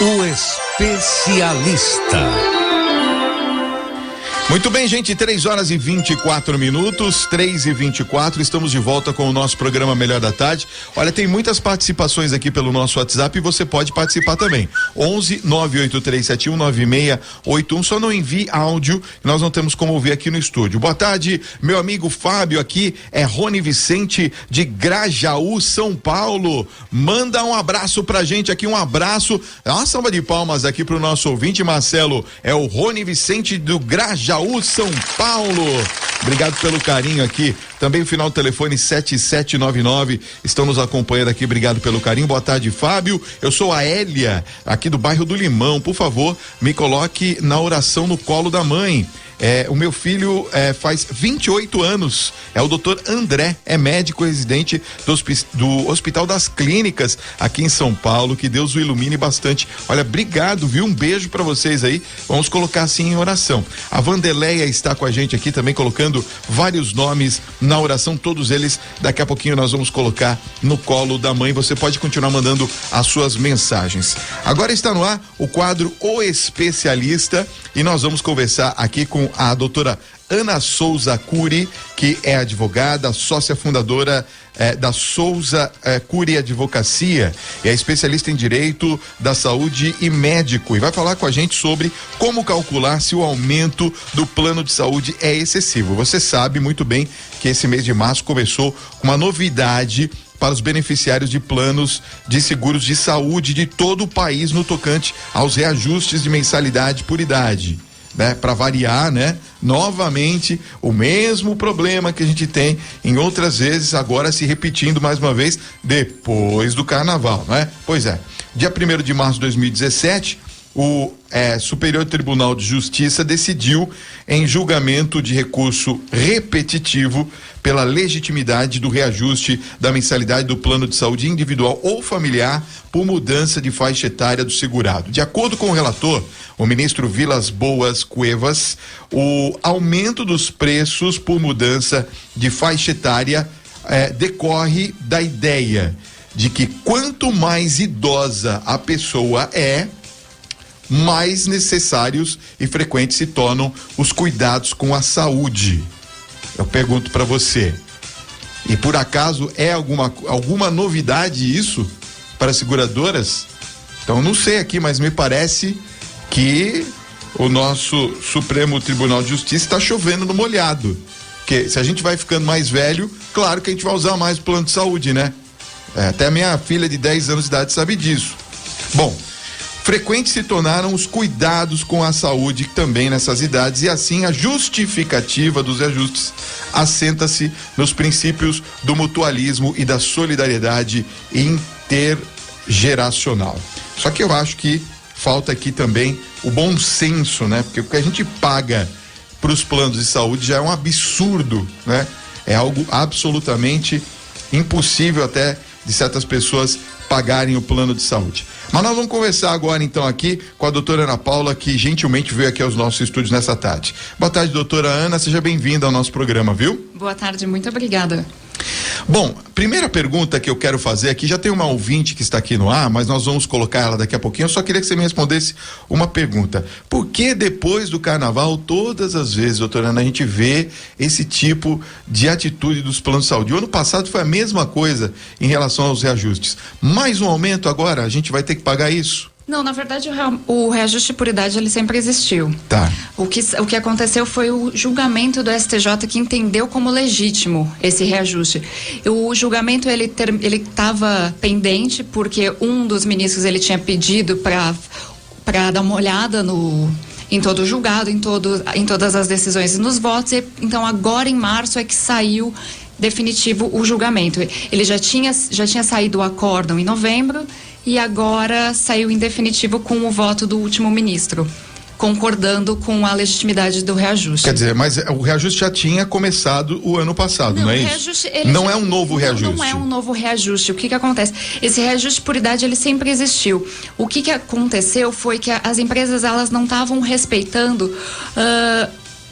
O especialista. Muito bem, gente, 3h24, 3h24, estamos de volta com o nosso programa Melhor da Tarde. Olha, tem muitas participações aqui pelo nosso WhatsApp e você pode participar também. 11-983719681, só não envie áudio, nós não temos como ouvir aqui no estúdio. Boa tarde, meu amigo Fábio, aqui é Rony Vicente de Grajaú, São Paulo. Manda um abraço pra gente aqui, um abraço, uma salva de palmas aqui pro nosso ouvinte, Marcelo, é o Rony Vicente do Grajaú, São Paulo. Obrigado pelo carinho aqui. Também o final do telefone 7799 estão nos acompanhando aqui. Obrigado pelo carinho. Boa tarde, Fábio. Eu sou a Hélia, aqui do bairro do Limão. Por favor, me coloque na oração no colo da mãe. O meu filho faz 28 anos, é o doutor André, é médico residente do Hospital das Clínicas aqui em São Paulo, que Deus o ilumine bastante. Olha, obrigado, viu? Um beijo pra vocês aí, vamos colocar assim em oração. A Vandeleia está com a gente aqui também, colocando vários nomes na oração, todos eles daqui a pouquinho nós vamos colocar no colo da mãe. Você pode continuar mandando as suas mensagens. Agora está no ar o quadro O Especialista e nós vamos conversar aqui com a doutora Ana Souza Cury, que é advogada, sócia fundadora da Souza Cury Advocacia, é especialista em direito da saúde e médico, e vai falar com a gente sobre como calcular se o aumento do plano de saúde é excessivo. Você sabe muito bem que esse mês de março começou com uma novidade para os beneficiários de planos de seguros de saúde de todo o país no tocante aos reajustes de mensalidade por idade, né? Para variar, né? Novamente, o mesmo problema que a gente tem em outras vezes, agora se repetindo mais uma vez depois do carnaval, né? Pois é, dia 1º de março de 2017, o Superior Tribunal de Justiça decidiu em julgamento de recurso repetitivo pela legitimidade do reajuste da mensalidade do plano de saúde individual ou familiar por mudança de faixa etária do segurado. De acordo com o relator, o ministro Vilas Boas Cuevas, o aumento dos preços por mudança de faixa etária decorre da ideia de que quanto mais idosa a pessoa mais necessários e frequentes se tornam os cuidados com a saúde. Eu pergunto para você, e por acaso é alguma novidade isso para as seguradoras? Então não sei aqui, mas me parece que o nosso Supremo Tribunal de Justiça está chovendo no molhado, porque se a gente vai ficando mais velho, claro que a gente vai usar mais o plano de saúde, né? Até a minha filha de 10 anos de idade sabe disso. Bom, frequentes se tornaram os cuidados com a saúde também nessas idades, e assim a justificativa dos reajustes assenta-se nos princípios do mutualismo e da solidariedade intergeracional. Só que eu acho que falta aqui também o bom senso, né? Porque o que a gente paga para os planos de saúde já é um absurdo, né? É algo absolutamente impossível até de certas pessoas pagarem o plano de saúde. Mas nós vamos conversar agora então aqui com a doutora Ana Paula, que gentilmente veio aqui aos nossos estúdios nessa tarde. Boa tarde, doutora Ana, seja bem-vinda ao nosso programa, viu? Boa tarde, muito obrigada. Bom, primeira pergunta que eu quero fazer aqui, já tem uma ouvinte que está aqui no ar, mas nós vamos colocar ela daqui a pouquinho. Eu só queria que você me respondesse uma pergunta. Por que depois do carnaval, todas as vezes, doutora Ana, a gente vê esse tipo de atitude dos planos de saúde? O ano passado foi a mesma coisa em relação aos reajustes. Mais um aumento agora, a gente vai ter que pagar isso? Não, na verdade o reajuste por idade ele sempre existiu. Tá. O que aconteceu foi o julgamento do STJ que entendeu como legítimo esse reajuste. O julgamento ele estava pendente porque um dos ministros ele tinha pedido para dar uma olhada em todo o julgado, em todas as decisões e nos votos. Então agora em março é que saiu definitivo o julgamento. Ele já tinha saído o acórdão em novembro e agora saiu em definitivo com o voto do último ministro, concordando com a legitimidade do reajuste. Quer dizer, mas o reajuste já tinha começado o ano passado, não é isso? Não é um novo reajuste. Não é um novo reajuste. O que acontece? Esse reajuste por idade, ele sempre existiu. O que aconteceu foi que as empresas, elas não estavam respeitando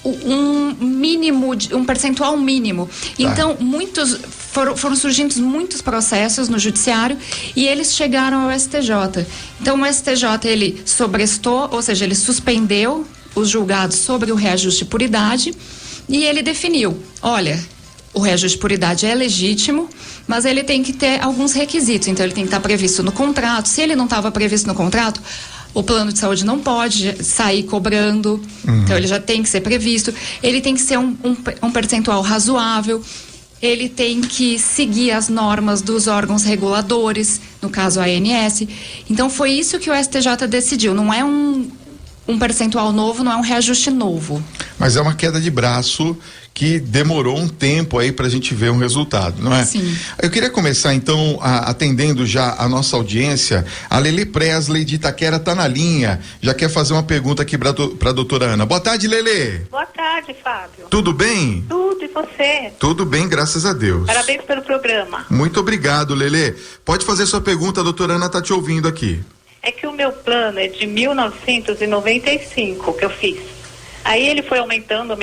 um percentual mínimo. Tá. Então, muitos foram surgindo muitos processos no judiciário e eles chegaram ao STJ. Então o STJ ele sobrestou, ou seja, ele suspendeu os julgados sobre o reajuste por idade e ele definiu, olha, o reajuste por idade é legítimo, mas ele tem que ter alguns requisitos, então ele tem que estar previsto no contrato. Se ele não estava previsto no contrato, o plano de saúde não pode sair cobrando, então ele já tem que ser previsto, ele tem que ser um percentual razoável, ele tem que seguir as normas dos órgãos reguladores, no caso a ANS. Então foi isso que o STJ decidiu, não é um percentual novo, não é um reajuste novo. Mas é uma queda de braço que demorou um tempo aí pra gente ver um resultado, não é? Sim. Eu queria começar então atendendo já a nossa audiência. A Lele Presley de Itaquera tá na linha, já quer fazer uma pergunta aqui pra doutora Ana. Boa tarde, Lele. Boa tarde, Fábio. Tudo bem? Tudo, e você? Tudo bem, graças a Deus. Parabéns pelo programa. Muito obrigado, Lele. Pode fazer sua pergunta, a doutora Ana tá te ouvindo aqui. É que o meu plano é de 1995 que eu fiz. Aí ele foi aumentando,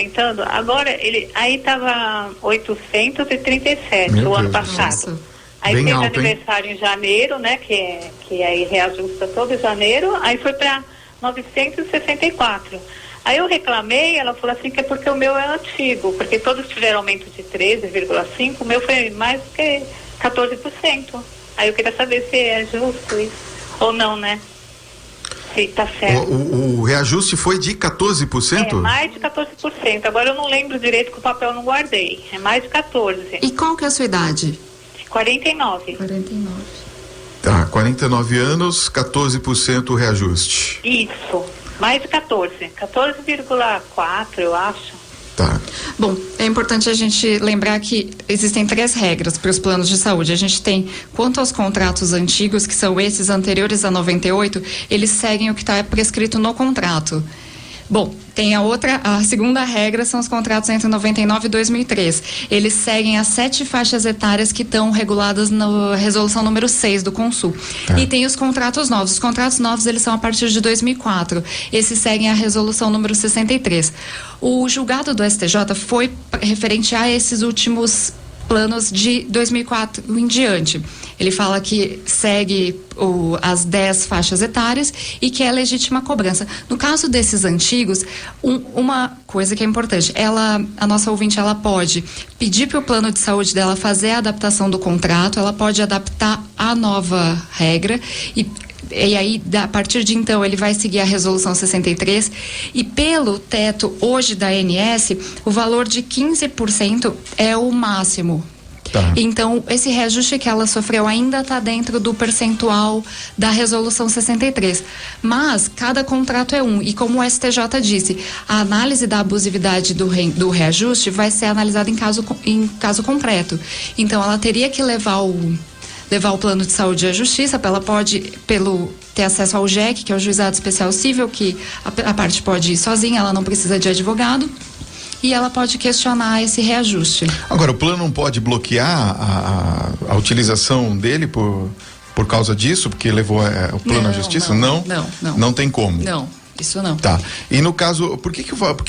agora aí tava 837 o ano passado. Nossa. Aí Bem fez alto, aniversário em janeiro, né, que aí reajusta todo janeiro, aí foi para 964. Aí eu reclamei, ela falou assim que é porque o meu é antigo, porque todos tiveram aumento de 13,5, o meu foi mais que 14%. Aí eu queria saber se é justo isso ou não, né? Se tá certo. O reajuste foi de 14%? É, mais de 14%. Agora eu não lembro direito que o papel eu não guardei. É mais de 14%. E qual que é a sua idade? 49. 49. Tá, 49 anos, 14% o reajuste. Isso, mais de 14. 14,4, eu acho. Tá. Bom, é importante a gente lembrar que existem 3 regras para os planos de saúde. A gente tem, quanto aos contratos antigos, que são esses anteriores a 98, eles seguem o que está prescrito no contrato. Bom, tem a segunda regra são os contratos entre 99 e 2003. Eles seguem as 7 faixas etárias que estão reguladas na resolução número 6 do Consul. Tá. E tem os contratos novos. Os contratos novos, eles são a partir de 2004. Esses seguem a resolução número 63. O julgado do STJ foi referente a esses últimos planos de 2004 em diante. Ele fala que segue as 10 faixas etárias e que é legítima cobrança. No caso desses antigos, uma coisa que é importante, a nossa ouvinte, ela pode pedir para o plano de saúde dela fazer a adaptação do contrato, ela pode adaptar a nova regra e aí, a partir de então, ele vai seguir a resolução 63 e pelo teto hoje da ANS, o valor de 15% é o máximo. Tá. Então, esse reajuste que ela sofreu ainda está dentro do percentual da resolução 63. Mas, cada contrato é um. E como o STJ disse, a análise da abusividade do reajuste vai ser analisada em caso concreto. Então, ela teria que levar o plano de saúde à justiça, ela pode, ter acesso ao JEC, que é o Juizado Especial Cível, que a parte pode ir sozinha, ela não precisa de advogado, e ela pode questionar esse reajuste. Agora, o plano não pode bloquear a utilização dele por causa disso, porque levou o plano à justiça? Não. Não tem como. Não. Isso não. Tá. E no caso, por que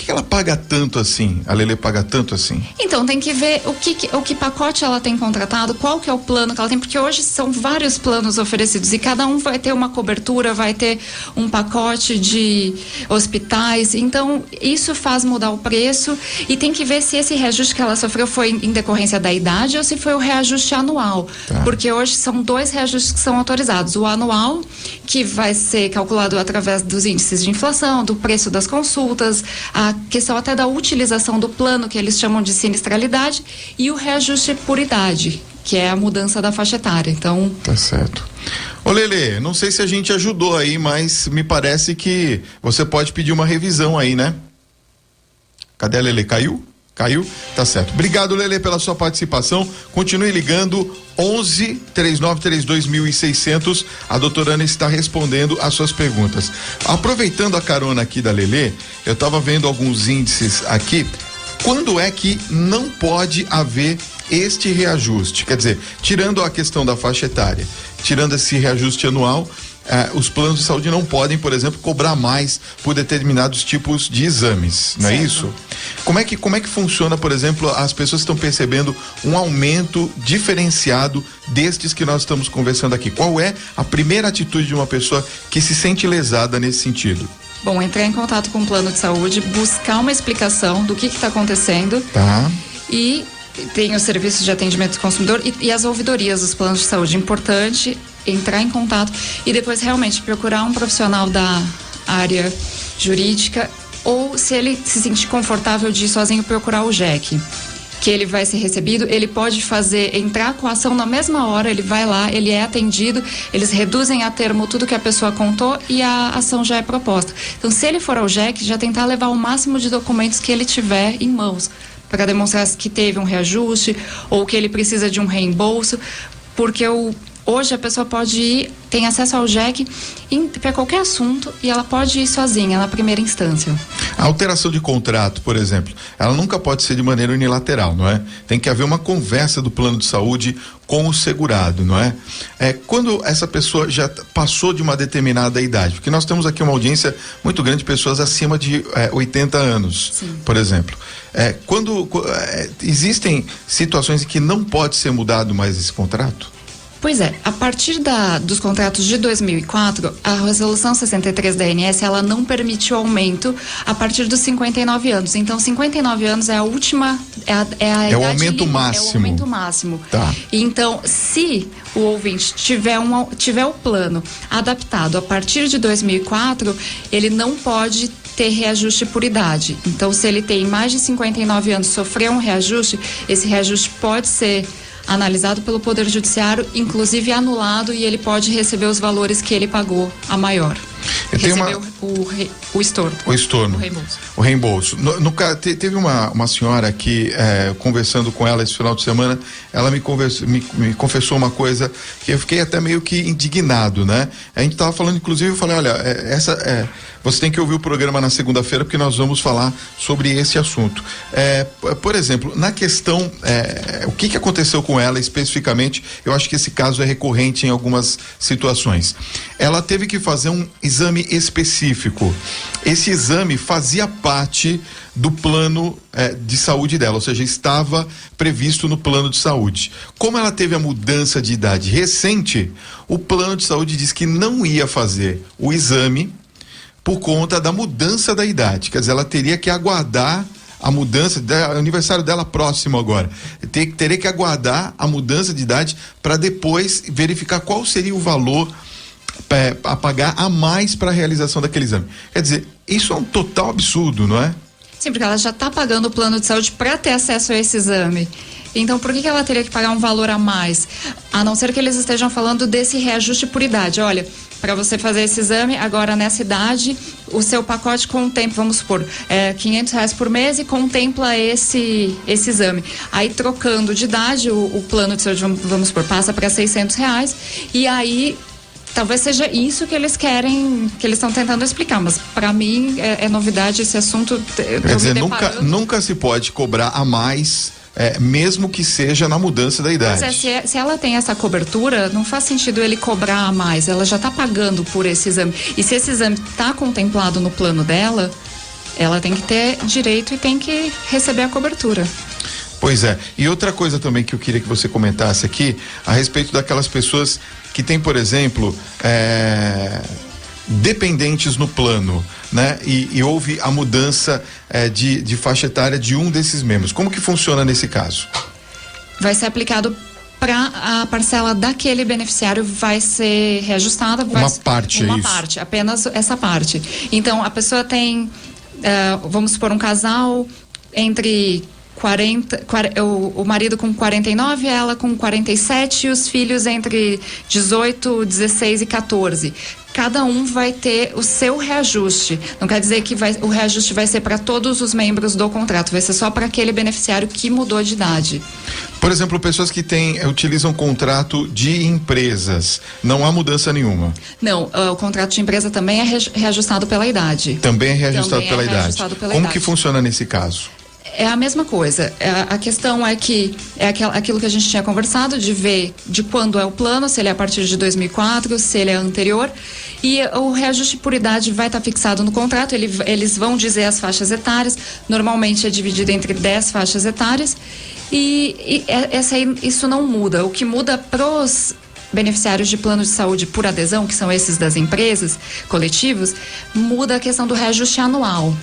ela paga tanto assim? A Lele paga tanto assim? Então, tem que ver o que pacote ela tem contratado, qual que é o plano que ela tem, porque hoje são vários planos oferecidos e cada um vai ter uma cobertura, vai ter um pacote de hospitais, então isso faz mudar o preço e tem que ver se esse reajuste que ela sofreu foi em decorrência da idade ou se foi o reajuste anual, tá. Porque hoje são 2 reajustes que são autorizados, o anual, que vai ser calculado através dos índices de inflação, do preço das consultas, a questão até da utilização do plano, que eles chamam de sinistralidade, e o reajuste por idade, que é a mudança da faixa etária. Então. Tá certo. Ô Lele, não sei se a gente ajudou aí, mas me parece que você pode pedir uma revisão aí, né? Cadê a Lele? Caiu? Caiu? Tá certo. Obrigado, Lele, pela sua participação. Continue ligando 11 3932 1600. A doutora Ana está respondendo as suas perguntas. Aproveitando a carona aqui da Lele, eu estava vendo alguns índices aqui. Quando é que não pode haver este reajuste? Quer dizer, tirando a questão da faixa etária, tirando esse reajuste anual, os planos de saúde não podem, por exemplo, cobrar mais por determinados tipos de exames, não é isso? Como é que funciona, por exemplo, as pessoas estão percebendo um aumento diferenciado destes que nós estamos conversando aqui? Qual é a primeira atitude de uma pessoa que se sente lesada nesse sentido? Bom, entrar em contato com o plano de saúde, buscar uma explicação do que está acontecendo. Tá. E tem os serviços de atendimento ao consumidor e as ouvidorias dos planos de saúde. Importante entrar em contato e depois realmente procurar um profissional da área jurídica, ou se ele se sentir confortável de ir sozinho, procurar o JEC, que ele vai ser recebido. Ele pode entrar com a ação na mesma hora, ele vai lá, ele é atendido, eles reduzem a termo tudo que a pessoa contou e a ação já é proposta. Então, se ele for ao JEC, já tentar levar o máximo de documentos que ele tiver em mãos, para demonstrar que teve um reajuste ou que ele precisa de um reembolso, porque hoje a pessoa pode ir, tem acesso ao JEC para qualquer assunto e ela pode ir sozinha na primeira instância. A alteração de contrato, por exemplo, ela nunca pode ser de maneira unilateral, não é? Tem que haver uma conversa do plano de saúde com o segurado, não é? Quando essa pessoa já passou de uma determinada idade, porque nós temos aqui uma audiência muito grande de pessoas acima de 80 anos, sim, por exemplo. Quando existem situações em que não pode ser mudado mais esse contrato? Pois é, a partir dos contratos de 2004, a resolução 63 da ANS, ela não permitiu aumento a partir dos 59 anos. Então, 59 anos é a última, é o aumento máximo. É o aumento máximo. Tá. Então, se o ouvinte tiver o plano adaptado a partir de 2004, ele não pode ter reajuste por idade. Então, se ele tem mais de 59 anos, sofreu um reajuste, esse reajuste pode ser analisado pelo Poder Judiciário, inclusive anulado, e ele pode receber os valores que ele pagou a maior. Receber o estorno. O estorno. O reembolso. Teve uma senhora que, conversando com ela esse final de semana, ela me confessou uma coisa que eu fiquei até meio que indignado, né? A gente estava falando, inclusive, eu falei, olha, você tem que ouvir o programa na segunda-feira, porque nós vamos falar sobre esse assunto. Por exemplo, na questão, o que aconteceu com ela especificamente, eu acho que esse caso é recorrente em algumas situações. Ela teve que fazer um exame específico. Esse exame fazia parte do plano de saúde dela, ou seja, estava previsto no plano de saúde. Como ela teve a mudança de idade recente, o plano de saúde diz que não ia fazer o exame por conta da mudança da idade. Quer dizer, ela teria que aguardar a mudança, o aniversário dela próximo agora, teria que aguardar a mudança de idade para depois verificar qual seria o valor a pagar a mais para a realização daquele exame. Quer dizer, isso é um total absurdo, não é? Sim, porque ela já está pagando o plano de saúde para ter acesso a esse exame. Então, por que ela teria que pagar um valor a mais? A não ser que eles estejam falando desse reajuste por idade. Olha, para você fazer esse exame, agora nessa idade, o seu pacote contempla, vamos supor, R$500 por mês e contempla esse exame. Aí, trocando de idade, o plano de saúde, vamos supor, passa para R$600 e aí talvez seja isso que eles querem, que eles estão tentando explicar, mas para mim é novidade esse assunto. Quer dizer, nunca se pode cobrar a mais, mesmo que seja na mudança da idade. Mas se ela tem essa cobertura, não faz sentido ele cobrar a mais, ela já está pagando por esse exame. E se esse exame está contemplado no plano dela, ela tem que ter direito e tem que receber a cobertura. Pois é. E outra coisa também que eu queria que você comentasse aqui, a respeito daquelas pessoas que têm, por exemplo, dependentes no plano, né? E houve a mudança de faixa etária de um desses membros. Como que funciona nesse caso? Vai ser aplicado para a parcela daquele beneficiário, vai ser reajustada. Uma parte, uma parte, apenas essa parte. Então, a pessoa tem, vamos supor, um casal entre o marido com 49, ela com 47 e os filhos entre 18, 16 e 14. Cada um vai ter o seu reajuste. Não quer dizer que o reajuste vai ser para todos os membros do contrato, vai ser só para aquele beneficiário que mudou de idade. Por exemplo, pessoas que utilizam contrato de empresas, não há mudança nenhuma? Não, o contrato de empresa também é reajustado pela idade. Também é reajustado pela idade. Como que funciona nesse caso? É a mesma coisa. A questão é que aquilo que a gente tinha conversado, de ver de quando é o plano, se ele é a partir de 2004, se ele é anterior. E o reajuste por idade vai estar fixado no contrato, eles vão dizer as faixas etárias, normalmente é dividido entre 10 faixas etárias. Isso não muda. O que muda pros beneficiários de plano de saúde por adesão, que são esses das empresas coletivos, muda a questão do reajuste anual,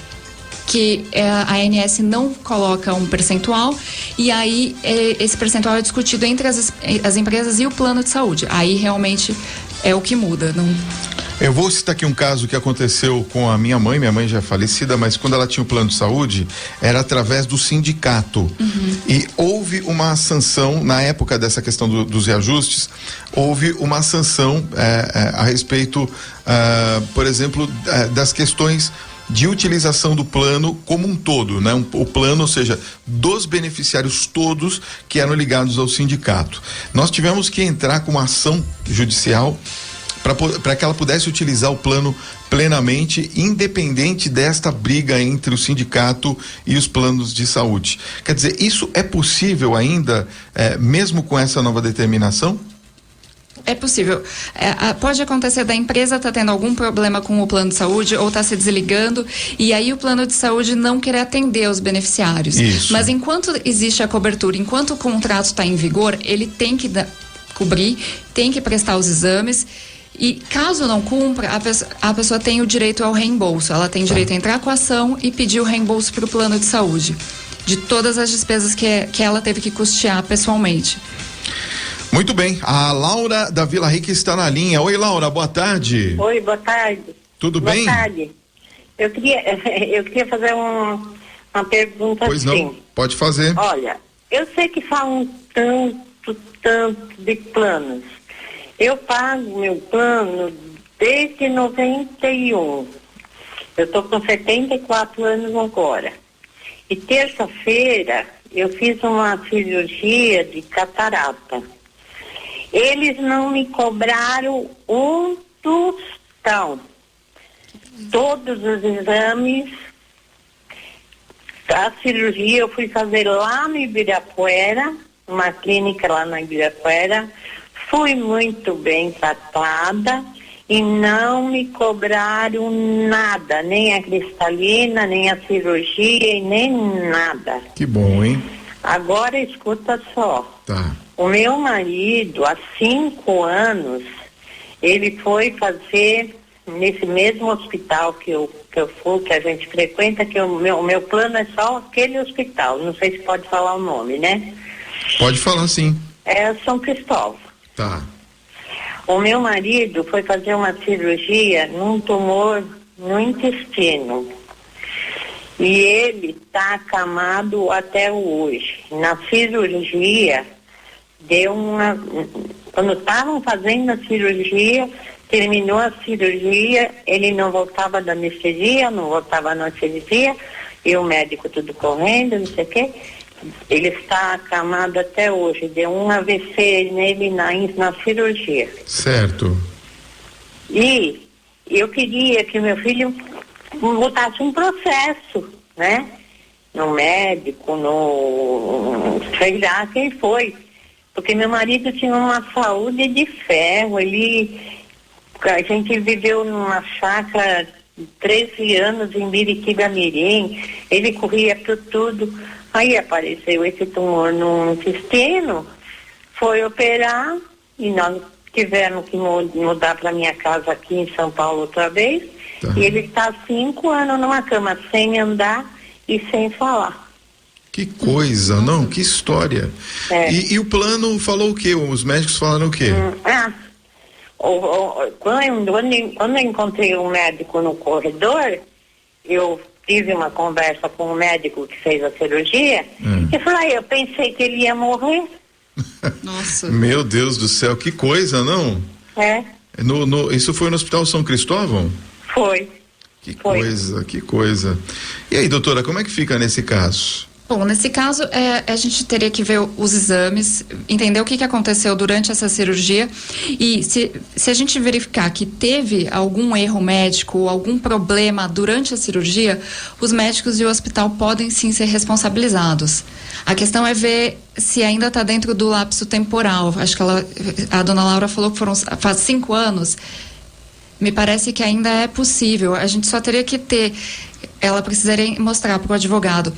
que a ANS não coloca um percentual, e aí esse percentual é discutido entre as empresas e o plano de saúde. Aí realmente é o que muda. Não... Eu vou citar aqui um caso que aconteceu com a minha mãe já é falecida, mas quando ela tinha o plano de saúde, era através do sindicato. E houve uma sanção, na época dessa questão dos reajustes, houve uma sanção a respeito, por exemplo, das questões de utilização do plano como um todo, né? O plano, ou seja, dos beneficiários todos que eram ligados ao sindicato. Nós tivemos que entrar com uma ação judicial para que ela pudesse utilizar o plano plenamente, independente desta briga entre o sindicato e os planos de saúde. Quer dizer, isso é possível ainda, mesmo com essa nova determinação? É possível. Pode acontecer da empresa estar tendo algum problema com o plano de saúde ou estar se desligando, e aí o plano de saúde não querer atender os beneficiários. Isso. Mas enquanto existe a cobertura, enquanto o contrato está em vigor, ele tem que cobrir, tem que prestar os exames. E caso não cumpra, a pessoa tem o direito ao reembolso. Ela tem direito a entrar com a ação e pedir o reembolso para o plano de saúde, de todas as despesas que ela teve que custear pessoalmente. Muito bem, a Laura da Vila Rica está na linha. Oi, Laura, boa tarde. Oi, boa tarde. Tudo bem? Boa tarde. Eu queria fazer uma pergunta. Pois assim. não, pode fazer. Olha, eu sei que falam tanto de planos. Eu pago meu plano desde 91. Eu estou com 74 anos agora. E terça-feira eu fiz uma cirurgia de catarata. Eles não me cobraram um tostão. Todos os exames, a cirurgia eu fui fazer lá no Ibirapuera, uma clínica lá no Ibirapuera. Fui muito bem tratada e não me cobraram nada, nem a cristalina, nem a cirurgia e nem nada. Que bom, hein? Agora escuta só. Tá. O meu marido, há 5 anos, ele foi fazer nesse mesmo hospital que eu fui, que a gente frequenta, que o meu plano é só aquele hospital. Não sei se pode falar o nome, né? Pode falar, sim. É São Cristóvão. Tá. O meu marido foi fazer uma cirurgia num tumor no intestino. E ele está acamado até hoje. Na cirurgia, quando estavam fazendo a cirurgia, terminou a cirurgia, ele não voltava da anestesia, não voltava na anestesia, e o médico tudo correndo, não sei o quê. Ele está acamado até hoje, deu um AVC nele na cirurgia. Certo. E eu queria que meu filho botasse um processo, né? No médico, sei lá quem foi. Porque meu marido tinha uma saúde de ferro, a gente viveu numa chácara 13 anos em Biritiba-Mirim, ele corria por tudo. Aí apareceu esse tumor no intestino, foi operar e nós tivemos que mudar para minha casa aqui em São Paulo outra vez. Tá. E ele está há 5 anos numa cama, sem andar e sem falar. Que coisa, não? Que história. É. E o plano falou o quê? Os médicos falaram o quê? Quando eu encontrei um médico no corredor, eu tive uma conversa com o médico que fez a cirurgia, e falei, eu pensei que ele ia morrer. Nossa. Meu Deus do céu, que coisa, não? É. Isso foi no Hospital São Cristóvão? Foi. Que coisa. E aí, doutora, como é que fica nesse caso? Bom, nesse caso, a gente teria que ver os exames, entender o que aconteceu durante essa cirurgia e se a gente verificar que teve algum erro médico ou algum problema durante a cirurgia, os médicos e o hospital podem sim ser responsabilizados. A questão é ver se ainda está dentro do lapso temporal. Acho que a dona Laura falou que faz 5 anos. Me parece que ainda é possível. A gente só teria que ela precisaria mostrar para o advogado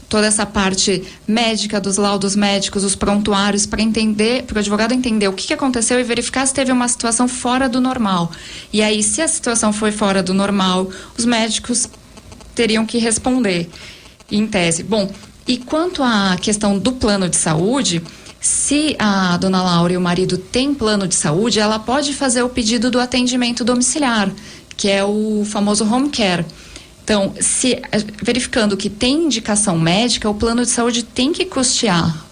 toda essa parte médica, dos laudos médicos, os prontuários, para o advogado entender o que aconteceu e verificar se teve uma situação fora do normal. E aí, se a situação foi fora do normal, os médicos teriam que responder, em tese. Bom, e quanto à questão do plano de saúde, se a dona Laura e o marido têm plano de saúde, ela pode fazer o pedido do atendimento domiciliar, que é o famoso home care. Então, verificando que tem indicação médica, o plano de saúde tem que custear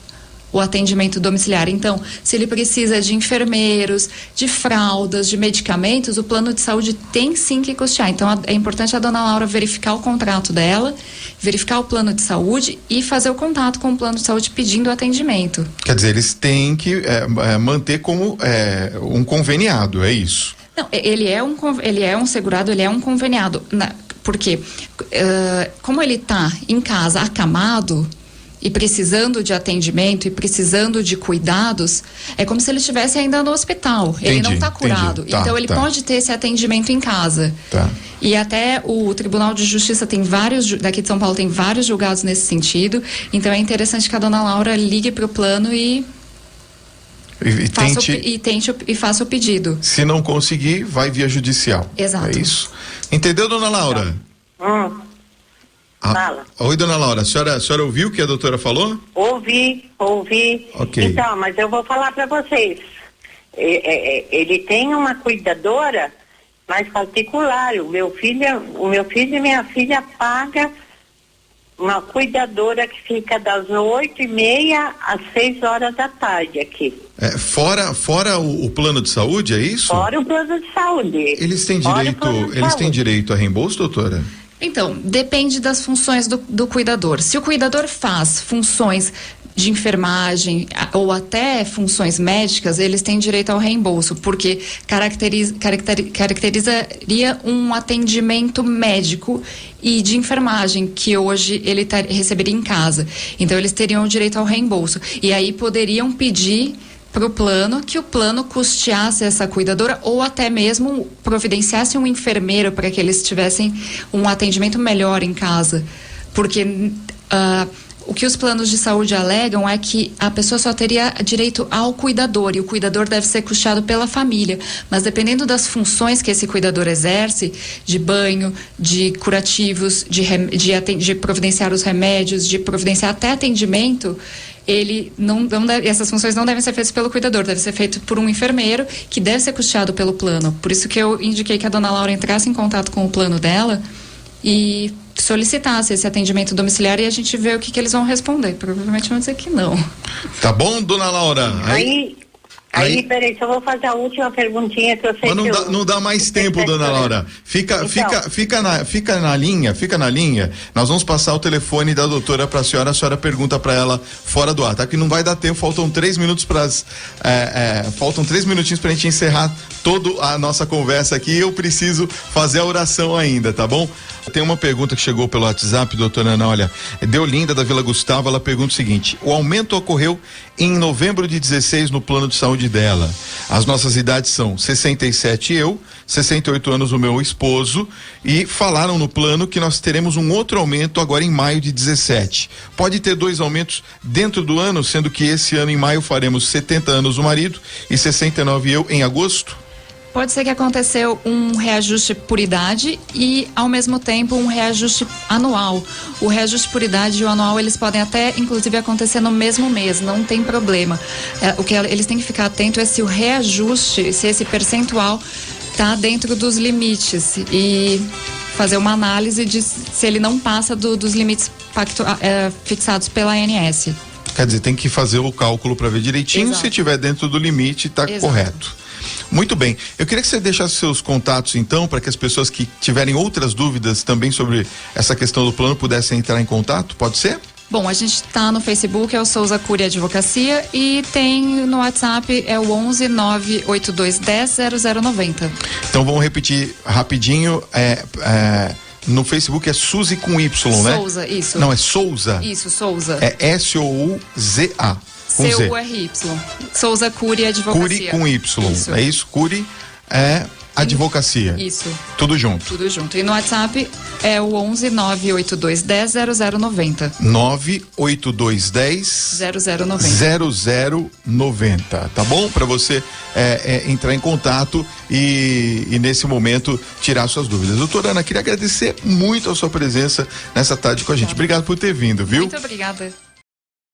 o atendimento domiciliar. Então, se ele precisa de enfermeiros, de fraldas, de medicamentos, o plano de saúde tem sim que custear. Então, é importante a dona Laura verificar o contrato dela, verificar o plano de saúde e fazer o contato com o plano de saúde pedindo o atendimento. Quer dizer, eles têm que manter como um conveniado, é isso? Não, ele é um segurado, ele é um conveniado. Porque como ele está em casa acamado e precisando de atendimento e precisando de cuidados, é como se ele estivesse ainda no hospital. Ele não está curado. Então ele pode ter esse atendimento em casa. E até o Tribunal de Justiça daqui de São Paulo tem vários julgados nesse sentido. Então é interessante que a dona Laura ligue para o plano e faça o pedido. Se não conseguir, vai via judicial. Exato. É isso. Entendeu, dona Laura? Fala. Oi, dona Laura, a senhora ouviu o que a doutora falou? Ouvi. Ok. Então, mas eu vou falar para vocês. Ele tem uma cuidadora mais particular. O meu filho e minha filha paga uma cuidadora que fica das 8h30 às 6h da tarde aqui. Fora o plano de saúde, é isso? Fora o plano de saúde. Eles têm direito a reembolso, doutora? Então, depende das funções do cuidador. Se o cuidador faz funções de enfermagem ou até funções médicas, eles têm direito ao reembolso, porque caracterizaria um atendimento médico e de enfermagem que hoje ele receberia em casa. Então, eles teriam o direito ao reembolso. E aí poderiam pedir para o plano que o plano custeasse essa cuidadora ou até mesmo providenciasse um enfermeiro para que eles tivessem um atendimento melhor em casa. Porque o que os planos de saúde alegam é que a pessoa só teria direito ao cuidador, e o cuidador deve ser custeado pela família. Mas dependendo das funções que esse cuidador exerce, de banho, de curativos, de providenciar os remédios, de providenciar até atendimento, essas funções não devem ser feitas pelo cuidador, deve ser feito por um enfermeiro, que deve ser custeado pelo plano. Por isso que eu indiquei que a dona Laura entrasse em contato com o plano dela e solicitasse esse atendimento domiciliar, e a gente vê o que eles vão responder. Provavelmente vão dizer que não. Tá bom, dona Laura? Aí, peraí, só vou fazer a última perguntinha que eu sei. Mas não dá mais tempo, dona Laura. Fica na linha. Nós vamos passar o telefone da doutora para a senhora pergunta para ela fora do ar, tá? Que não vai dar tempo, faltam 3 minutos faltam 3 minutinhos pra gente encerrar toda a nossa conversa aqui. Eu preciso fazer a oração ainda, tá bom? Tem uma pergunta que chegou pelo WhatsApp, doutora Ana, olha, Deolinda da Vila Gustavo, ela pergunta o seguinte: o aumento ocorreu em novembro de 16 no plano de saúde dela. As nossas idades são 67 eu, 68 anos o meu esposo, e falaram no plano que nós teremos um outro aumento agora em maio de 17. Pode ter 2 aumentos dentro do ano, sendo que esse ano em maio faremos 70 anos o marido e 69 eu em agosto? Pode ser que aconteceu um reajuste por idade e, ao mesmo tempo, um reajuste anual. O reajuste por idade e o anual, eles podem até, inclusive, acontecer no mesmo mês, não tem problema. O que eles têm que ficar atento é se o reajuste, se esse percentual está dentro dos limites, e fazer uma análise de se ele não passa dos limites fixados pela ANS. Quer dizer, tem que fazer o cálculo para ver direitinho. Exato. Se estiver dentro do limite, está correto. Muito bem. Eu queria que você deixasse seus contatos, então, para que as pessoas que tiverem outras dúvidas também sobre essa questão do plano pudessem entrar em contato. Pode ser? Bom, a gente está no Facebook, é o Souza Cury Advocacia, e tem no WhatsApp, é o 11 98210 0090. Então vamos repetir rapidinho, no Facebook é Suzy com Y, né? Souza, isso. Não, é Souza. Isso, Souza. É S-O-U-Z-A. Com Z. C-U-R-Y. Souza Cury Advocacia. Cury com Y. Isso. É isso? Cury é advocacia. Isso. Tudo junto. Tudo junto. E no WhatsApp é o 11 98210 0090. 98210 0090. Tá bom? Para você entrar em contato e nesse momento tirar suas dúvidas. Doutora Ana, queria agradecer muito a sua presença nessa tarde com a gente. Obrigado por ter vindo, viu? Muito obrigada.